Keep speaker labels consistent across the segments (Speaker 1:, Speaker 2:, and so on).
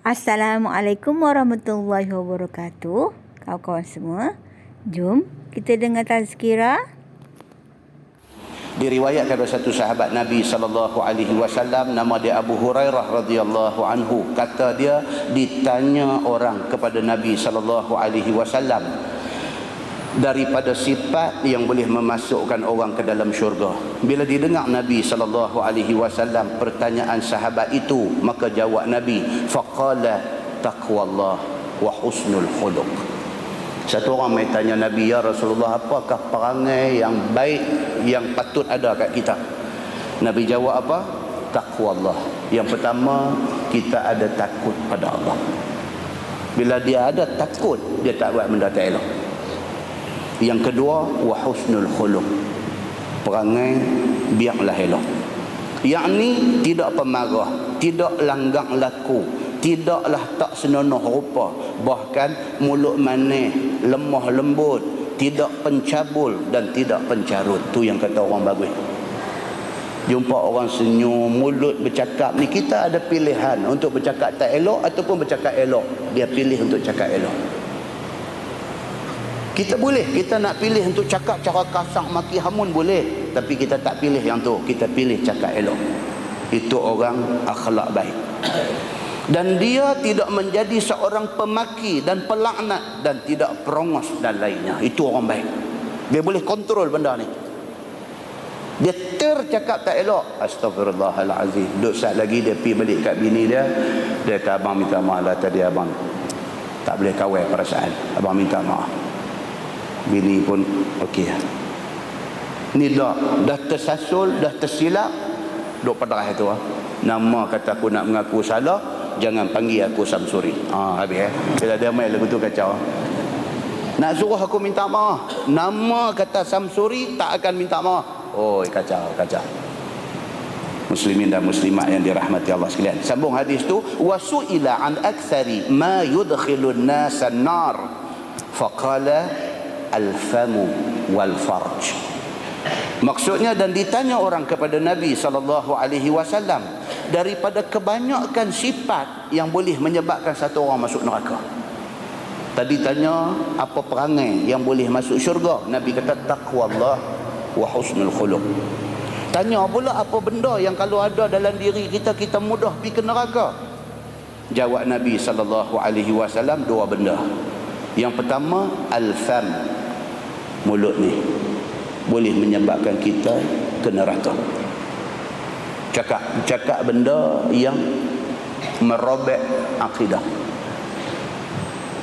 Speaker 1: Assalamualaikum warahmatullahi wabarakatuh. Kawan-kawan semua, jom kita dengar tazkirah.
Speaker 2: Diriwayatkan oleh satu sahabat Nabi SAW, nama dia Abu Hurairah radhiyallahu anhu. Kata dia, ditanya orang kepada Nabi SAW daripada sifat yang boleh memasukkan orang ke dalam syurga. Bila didengar Nabi SAW pertanyaan sahabat itu, maka jawab Nabi, faqala taqwallah wa husnul khuluq. Satu orang mai tanya Nabi, ya Rasulullah, apakah perangai yang baik yang patut ada kat kita? Nabi jawab apa? Taqwallah. Yang pertama, kita ada takut pada Allah. Bila dia ada takut, dia tak buat benda tak elok. Yang kedua, wa husnul khuluq. Perangai biarlah elok. Yakni tidak pemarah, tidak langgang laku, tidaklah tak senonoh rupa, bahkan mulut manis, lemah lembut, tidak pencabul dan tidak pencarut. Tu yang kata orang bagus. Jumpa orang senyum, mulut bercakap ni, kita ada pilihan untuk bercakap tak elok ataupun bercakap elok. Dia pilih untuk cakap elok. Kita boleh, kita nak pilih untuk cakap cara kasar maki hamun boleh, tapi kita tak pilih yang tu, kita pilih cakap elok. Itu orang akhlak baik. Dan dia tidak menjadi seorang pemaki dan pelaknat dan tidak perongos dan lainnya. Itu orang baik. Dia boleh kontrol benda ni. Dia tercakap tak elok, astagfirullahalazim. Duk saat lagi dia pergi balik kat bini dia. Dia kata, abang minta maaf lah tadi, abang tak boleh kawal perasaan, abang minta maaf. Bini pun okey. Ni dah tersasul, dah tersilap. Duk pedarah tu. Nama kata aku nak mengaku salah, jangan panggil aku Samsuri. Habis Bila dia main lagu tu kacau. Nak suruh aku minta maaf, nama kata Samsuri, tak akan minta maaf. Oh, kacau. Muslimin dan muslimat yang dirahmati Allah sekalian. Sambung hadis tu, wasu'ila an aktsari ma yudkhilun nasa an-nar faqala al-famu wal farj. Maksudnya, dan ditanya orang kepada Nabi SAW daripada kebanyakan sifat yang boleh menyebabkan satu orang masuk neraka. Tadi tanya apa perangai yang boleh masuk syurga. Nabi kata taqwallah wa husnul khuluq. Tanya pula apa benda yang kalau ada dalam diri kita, kita mudah pergi ke neraka. Jawab Nabi SAW dua benda. Yang pertama, al-fam, mulut ni boleh menyebabkan kita ke neraka. Cakap benda yang merobek akidah.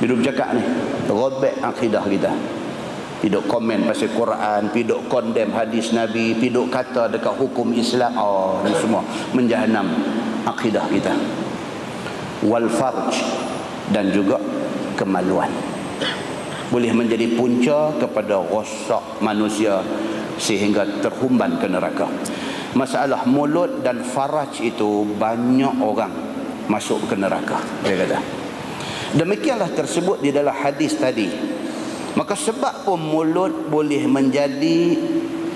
Speaker 2: Bila bercakap ni, robek akidah kita. Piduk komen pasal Quran, piduk kondem hadis Nabi, piduk kata dekat hukum Islam, ni semua menjahanam akidah kita. Wal farj, dan juga kemaluan, boleh menjadi punca kepada rosak manusia sehingga terhumban ke neraka. Masalah mulut dan faraj itu banyak orang masuk ke neraka, dia kata. Demikianlah tersebut di dalam hadis tadi. Maka sebab pun mulut boleh menjadi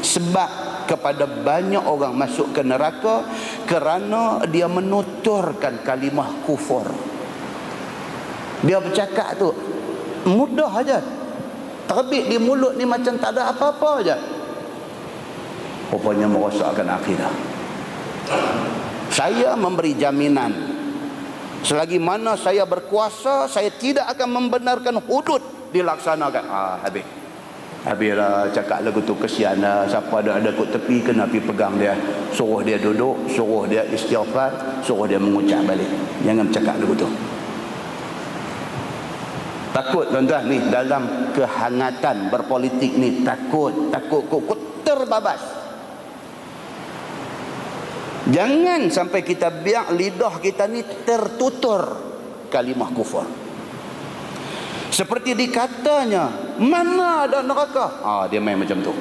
Speaker 2: sebab kepada banyak orang masuk ke neraka, kerana dia menuturkan kalimah kufur. Dia bercakap tu mudah aja, terbit di mulut ni macam tak ada apa-apa aja. Rupanya merosakkan akidah. Saya memberi jaminan, selagi mana saya berkuasa, saya tidak akan membenarkan hudud dilaksanakan. Habislah cakap lagu tu, kesian lah. Siapa ada kot tepi, kena pergi pegang dia, suruh dia duduk, suruh dia istighfar, suruh dia mengucap balik. Jangan cakap lagu tu. Takut tuan-tuan ni dalam kehangatan berpolitik ni, takut terbabas. Jangan sampai kita biar lidah kita ni tertutur kalimah kufur. Seperti dikatanya, mana ada neraka? Dia main macam tu.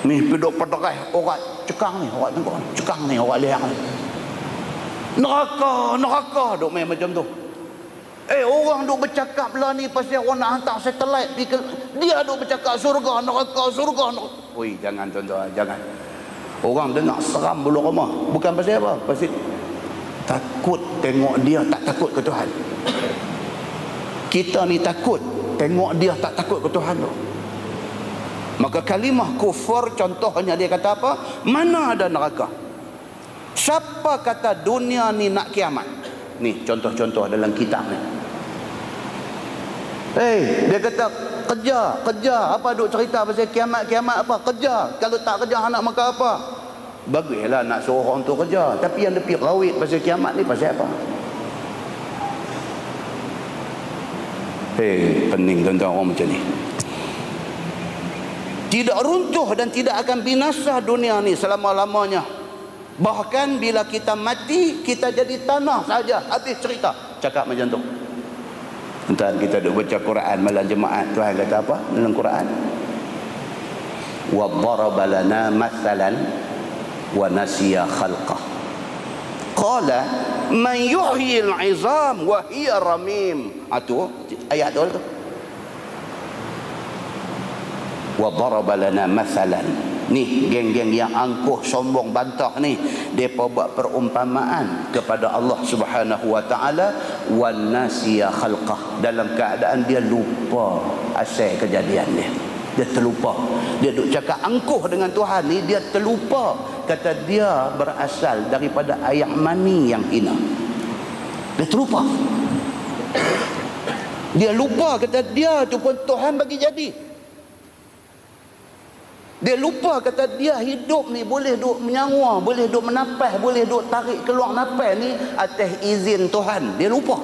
Speaker 2: Ni pedok pederai orang cekang ni, orang tengok cekang ni, orang lihat ni. Neraka duk main macam tu. Orang duk bercakap lah ni pasal orang nak hantar satelit, dia duk bercakap surga neraka. Oi, jangan tuan-tuan, jangan. Orang dengar seram bulu rumah. Bukan pasal apa? Pasal takut tengok dia, tak takut ke Tuhan. Kita ni takut tengok dia, tak takut ke Tuhan tu. Maka kalimah kufur contohnya dia kata apa? Mana ada neraka? Siapa kata dunia ni nak kiamat? Ni contoh-contoh dalam kitab ni. Dia kata kejar. Apa duk cerita pasal kiamat apa? Kejar. Kalau tak kejar nak makan apa? Bagilah nak suruh orang tu kejar. Tapi yang lebih rawit pasal kiamat ni pasal apa? Pening tuan-tuan orang macam ni. Tidak runtuh dan tidak akan binasa dunia ni selama-lamanya. Bahkan bila kita mati, kita jadi tanah saja. Habis cerita. Cakap macam tu. Entah kita duk baca Quran malam jemaat, Tuhan kata apa dalam Quran? Wa daraba lana mathalan wa nasiya khalqah. Qala man yuhyi al-'izam wa hiya ramim. Itu ayat tu. Wa daraba lana mathalan. Ni geng-geng yang angkuh sombong bantah ni, depa buat perumpamaan kepada Allah Subhanahu wa taala, wan nasiya khalqah, dalam keadaan dia lupa asal kejadian dia. Dia terlupa. Dia duk cakap angkuh dengan Tuhan ni, dia terlupa kata dia berasal daripada air mani yang hina. Dia terlupa. Dia lupa kata dia tu pun Tuhan bagi jadi. Dia lupa kata dia hidup ni boleh duk menyangwa, boleh duk menapas, boleh duk tarik keluar napas ni atas izin Tuhan. Dia lupa.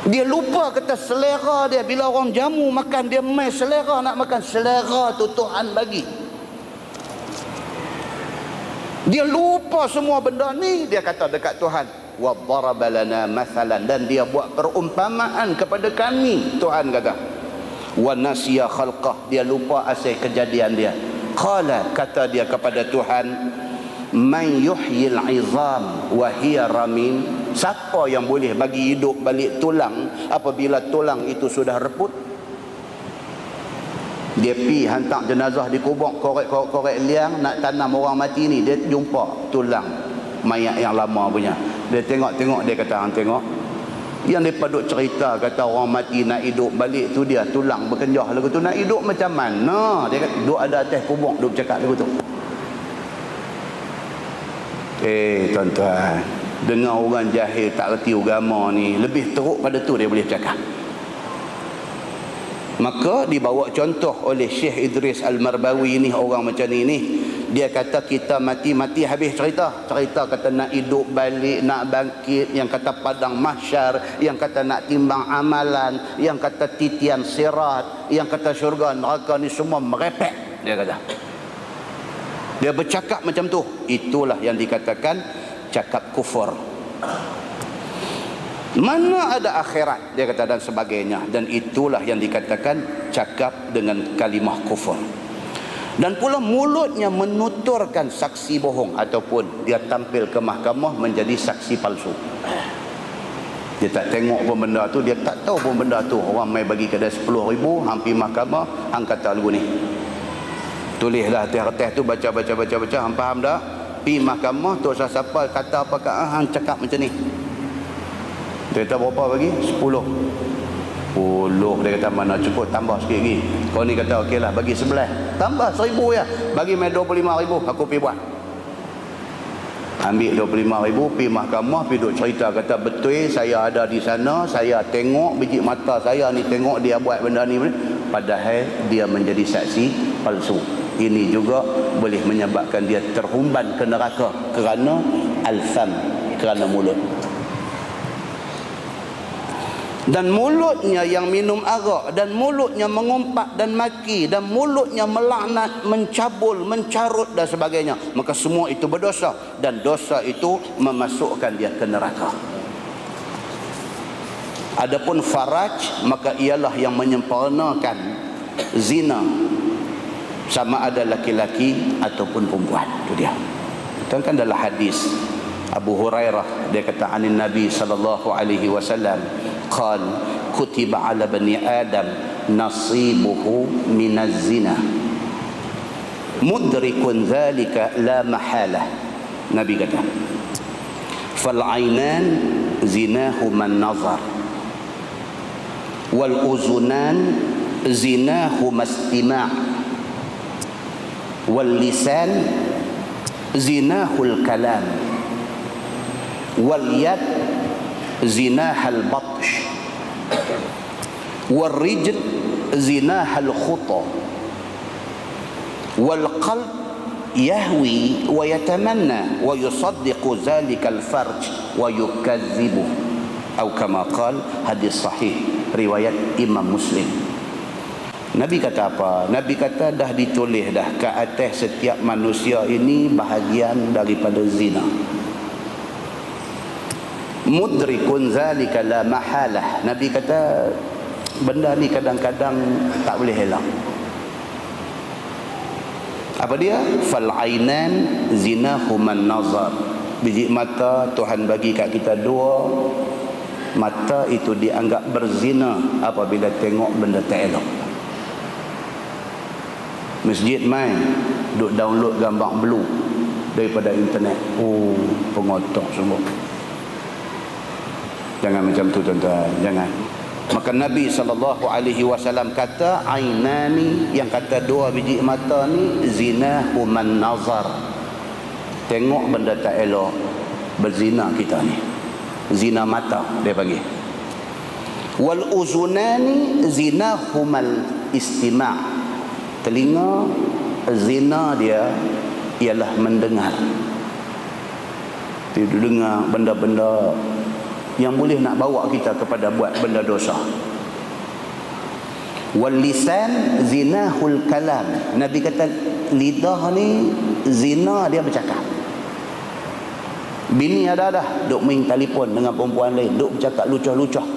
Speaker 2: Dia lupa kata selera dia, bila orang jamu makan dia mai selera nak makan, selera tu Tuhan bagi. Dia lupa semua benda ni. Dia kata dekat Tuhan, wa daraba lana mathalan, dan dia buat perumpamaan kepada kami. Tuhan kata wa nasiya khalqah, dia lupa asal kejadian dia. Qala, kata dia kepada Tuhan, man yuhyil 'izam wa hiya ramim, siapa yang boleh bagi hidup balik tulang apabila tulang itu sudah reput? Dia pi hantar jenazah dikubur, korek liang nak tanam orang mati ni, dia jumpa tulang mayat yang lama punya. Dia tengok, dia kata, hang tengok, yang mereka duk cerita kata orang mati nak hidup balik tu dia tulang berkenjah lagu tu, nak hidup macam mana? Dia kata duk ada atas kubur duk cakap lagu tu. Tuan-tuan, dengar orang jahil tak reti agama ni, lebih teruk pada tu dia boleh cakap. Maka dibawa contoh oleh Syekh Idris Al-Marbawi ni, orang macam ni. Dia kata kita mati-mati habis cerita kata nak hidup balik, nak bangkit, yang kata padang mahsyar, yang kata nak timbang amalan, yang kata titian sirat, yang kata syurga neraka ni semua merepek. Dia kata, dia bercakap macam tu. Itulah yang dikatakan cakap kufur. Mana ada akhirat, dia kata, dan sebagainya. Dan itulah yang dikatakan cakap dengan kalimah kufur. Dan pula mulutnya menuturkan saksi bohong, ataupun dia tampil ke mahkamah menjadi saksi palsu. Dia tak tengok pun benda tu, dia tak tahu pun benda tu. Orang mai bagi kedai 10,000, hampir mahkamah, hang kata lagu ni. Tulislah atas tu, baca, hang faham tak? Pi mahkamah tu siapa kata apa kat hang cakap macam ni. Dia kata berapa bagi? 10. Dia kata mana cukup, tambah sikit lagi. Kau ni kata okey lah, bagi 11, tambah 1,000 ya, bagi mai 25,000, aku pergi buat. Ambil 25,000, pergi mahkamah, pergi duk cerita kata betul saya ada di sana, saya tengok, biji mata saya ni tengok dia buat benda ni. Padahal dia menjadi saksi palsu. Ini juga boleh menyebabkan dia terhumban ke neraka kerana al-fam, kerana mulut. Dan mulutnya yang minum arak, dan mulutnya mengumpat dan maki, dan mulutnya melaknat, mencabul, mencarut dan sebagainya, maka semua itu berdosa, dan dosa itu memasukkan dia ke neraka. Adapun faraj, maka ialah yang menyempurnakan zina, sama ada laki-laki ataupun perempuan. Itu dia. Kan dalam hadis Abu Hurairah, dia kata anin Nabi sallallahu alaihi wasallam, qal kutiba ala bani adam nasibuhu minaz zina mudrikun zalika la mahalah. Nabi kata fal ainan zinahuman nazar wal uzunan zinahuma istima' wal lisan zinahul kalam wal yad zinahal batsh wal rijl zinahal khuta wal qalb yahwi wa yatamanna wa yusaddiqu dhalika al farj wa yukazzibu atau kama qal, hadis sahih riwayat Imam Muslim. Nabi kata apa? Nabi kata dah ditulis dah ke atas setiap manusia ini bahagian daripada zina. Mudrikun zalika la mahalah. Nabi kata benda ni kadang-kadang tak boleh elak. Apa dia? Fal ainan zinahuman nazar. Biji mata Tuhan bagi kat kita dua. Mata itu dianggap berzina apabila tengok benda tak elok. Masjid main duk download gambar blue daripada internet. Oh, pengotak semua. Jangan macam tu tuan-tuan, jangan. Maka Nabi SAW kata ainani, yang kata dua biji mata ni zinahuman nazar. Tengok benda tak elok, berzina kita ni. Zina mata dia panggil. Wal uzunani zinahumal istima'. Telinga, zina dia ialah mendengar. Dia dengar benda-benda yang boleh nak bawa kita kepada buat benda dosa. Wal lisan zinahul kalam. Nabi kata lidah ni zina dia bercakap. Bini ada dah duk main telefon dengan perempuan lain, duk bercakap lucah-lucah.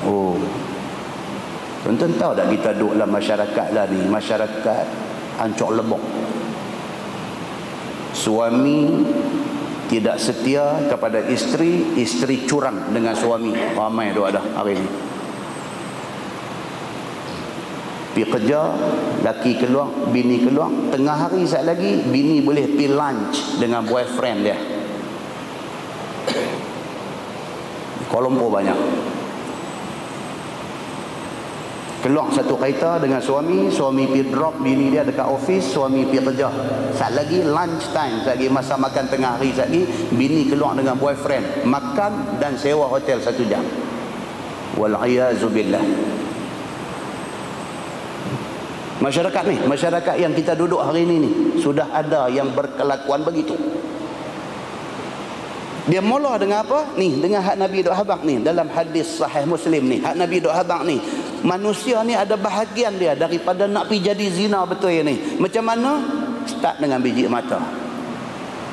Speaker 2: Oh, tuan-tuan tahu tak kita duduk dalam masyarakat lah ni, masyarakat ancok lebok. Suami tidak setia kepada isteri, isteri curang dengan suami. Ramai duk ada hari ni. Pergi kerja, laki keluar, bini keluar. Tengah hari sekali lagi, bini boleh pergi lunch dengan boyfriend dia. Kuala Lumpur banyak. Keluar satu kereta dengan suami, suami pergi drop bini dia dekat office, suami pergi kerja. Sekali lagi lunch time, sekali lagi masa makan tengah hari, sekali lagi bini keluar dengan boyfriend, makan dan sewa hotel 1 jam. Wal'iyazubillah. Masyarakat ni, masyarakat yang kita duduk hari ini ni, sudah ada yang berkelakuan begitu. Dia mula dengan apa? Ni, dengan hak Nabi duk habaq ni, dalam hadis sahih Muslim ni, hak Nabi duk habaq ni. Manusia ni ada bahagian dia daripada nak pergi jadi zina betul ya ni. Macam mana? Start dengan biji mata.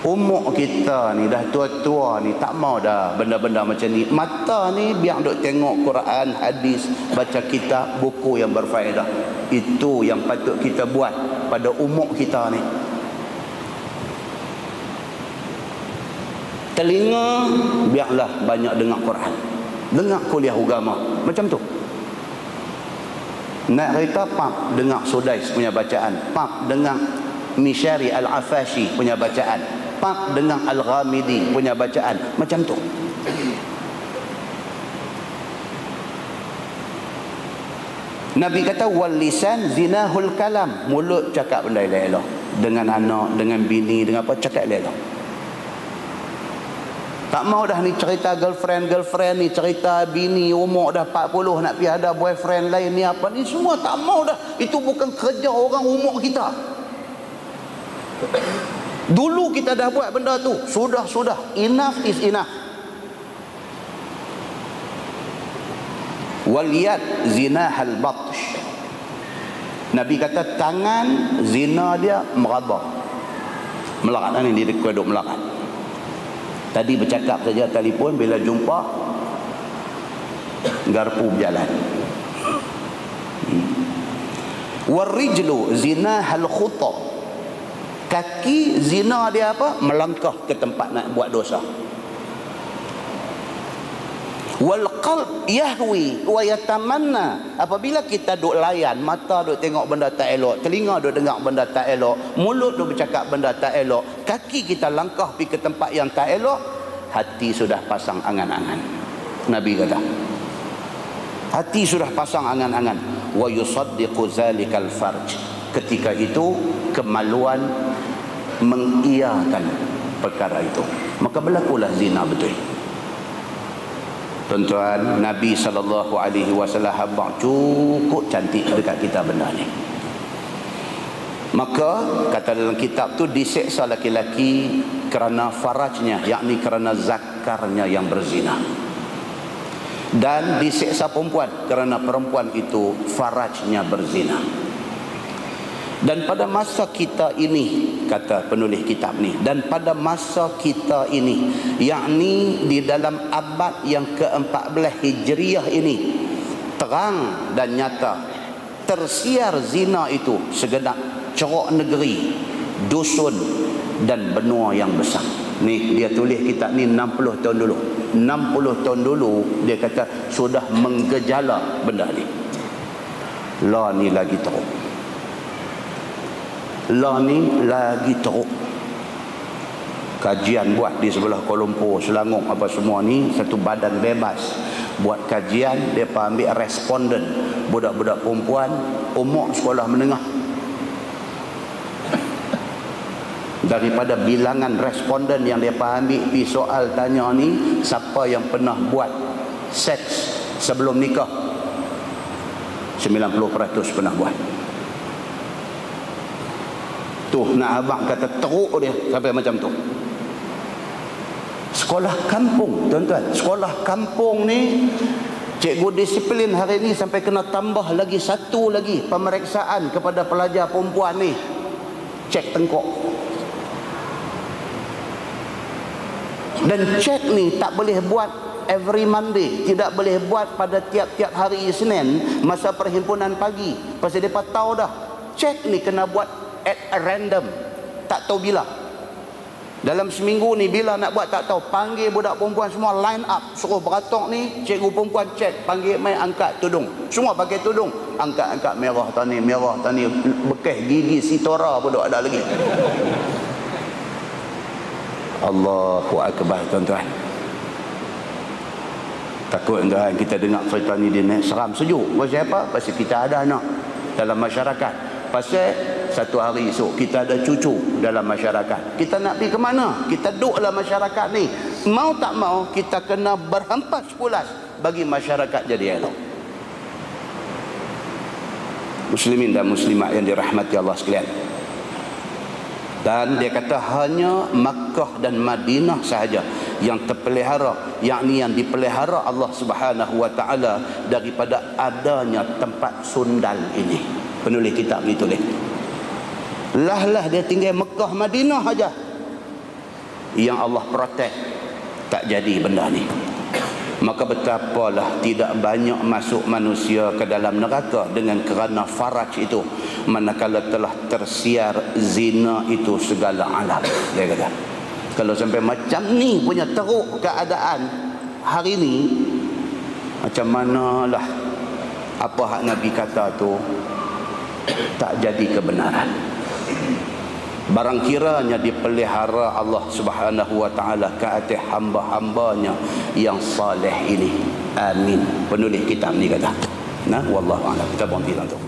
Speaker 2: Umur kita ni dah tua-tua ni, tak mau dah benda-benda macam ni. Mata ni biar duk tengok Quran, hadis, baca kitab, buku yang berfaedah. Itu yang patut kita buat pada umur kita ni. Telinga biarlah banyak dengar Quran, dengar kuliah agama, macam tu. Naik kereta, pap dengar Sudais punya bacaan, pap dengar Mishari Al-Afashi punya bacaan, pap dengar Al-Ghamidi punya bacaan, macam tu. Nabi kata wal lisan zinahul kalam. Mulut cakap benda elok, dengan anak, dengan bini, dengan apa, cakap elok. Tak mau dah ni cerita girlfriend ni, cerita bini umur dah 40 nak pergi ada boyfriend lain ni apa ni, semua tak mau dah. Itu bukan kerja orang umur kita. Dulu kita dah buat benda tu. Sudah. Enough is enough. Wal yad zinahal batsh. Nabi kata tangan zina dia meraba. Melarat ni, dia duduk melarat. Tadi bercakap saja telefon, bila jumpa garpu berjalan. Warijlu zinahal khuta. Kaki zina dia apa? Melangkah ke tempat nak buat dosa. Wal qalb yahwi wa yatamanna. Apabila kita duk layan, mata duk tengok benda tak elok, telinga duk dengar benda tak elok, mulut duk bercakap benda tak elok, kaki kita langkah pergi ke tempat yang tak elok, hati sudah pasang angan-angan. Nabi kata, hati sudah pasang angan-angan. Wa yusaddiqu zalikal farj. Ketika itu kemaluan mengiyakan perkara itu, maka berlakulah zina betul. Tuan-tuan, Nabi SAW habaq cukup cantik dekat kita benda ni. Maka kata dalam kitab tu, diseksa laki-laki kerana farajnya, yakni kerana zakarnya yang berzina, dan diseksa perempuan kerana perempuan itu farajnya berzina. Dan pada masa kita ini, kata penulis kitab ni, dan pada masa kita ini, yakni di dalam abad yang ke-14 Hijriah ini, terang dan nyata tersiar zina itu segenap ceruk negeri, dusun dan benua yang besar. Ni dia tulis kitab ni 60 tahun dulu. 60 tahun dulu dia kata sudah menggejala benda ni. Lah ni lagi teruk. Lah ni lagi teruk. Kajian buat di sebelah Kuala Lumpur, Selangor apa semua ni, satu badan bebas buat kajian. Mereka ambil responden, budak-budak perempuan umur sekolah menengah. Daripada bilangan responden yang mereka ambil, pergi soal tanya ni, siapa yang pernah buat seks sebelum nikah? 90% pernah buat. Tu nak abang kata teruk dia sampai macam tu. Sekolah kampung, tuan-tuan, sekolah kampung ni cikgu disiplin hari ni sampai kena tambah lagi satu lagi pemeriksaan kepada pelajar perempuan ni, cek tengkok. Dan cek ni tak boleh buat every Monday, tidak boleh buat pada tiap-tiap hari Isnin masa perhimpunan pagi, pasal mereka tahu dah cek ni kena buat at random, tak tahu bila. Dalam seminggu ni bila nak buat tak tahu. Panggil budak perempuan semua line up, suruh beratok ni, cikgu perempuan cek, panggil mai angkat tudung. Semua pakai tudung, angkat-angkat merah tani, bekas gigi sitora pun ada lagi. Allahu akbar, tuan-tuan. Takut tuan kita dengar cerita ni dia naik seram sejuk. Pasal apa? Pasal kita ada anak dalam masyarakat. Pasal satu hari esok kita ada cucu dalam masyarakat. Kita nak pergi ke mana? Kita duduk dalam masyarakat ni. Mau tak mau kita kena berhempas pulas bagi masyarakat jadi elok. Muslimin dan muslimat yang dirahmati Allah sekalian. Dan dia kata hanya Makkah dan Madinah sahaja yang terpelihara, yakni yang dipelihara Allah Subhanahu wa taala daripada adanya tempat sundal ini. Penulis kitab ni tulis. Lah dia tinggal Mekah Madinah aja yang Allah protek tak jadi benda ni. Maka betapalah tidak banyak masuk manusia ke dalam neraka dengan kerana faraj itu, manakala telah tersiar zina itu segala alam. Dia kata kalau sampai macam ni punya teruk keadaan hari ni, macam manalah apa hak Nabi kata tu tak jadi kebenaran. Barang kiranya dipelihara Allah Subhanahu wa taala ke atas hamba-hambanya yang saleh ini. Amin. Penulis kitab ni kata. Nah, wallahu a'lam. Kita berhenti tu.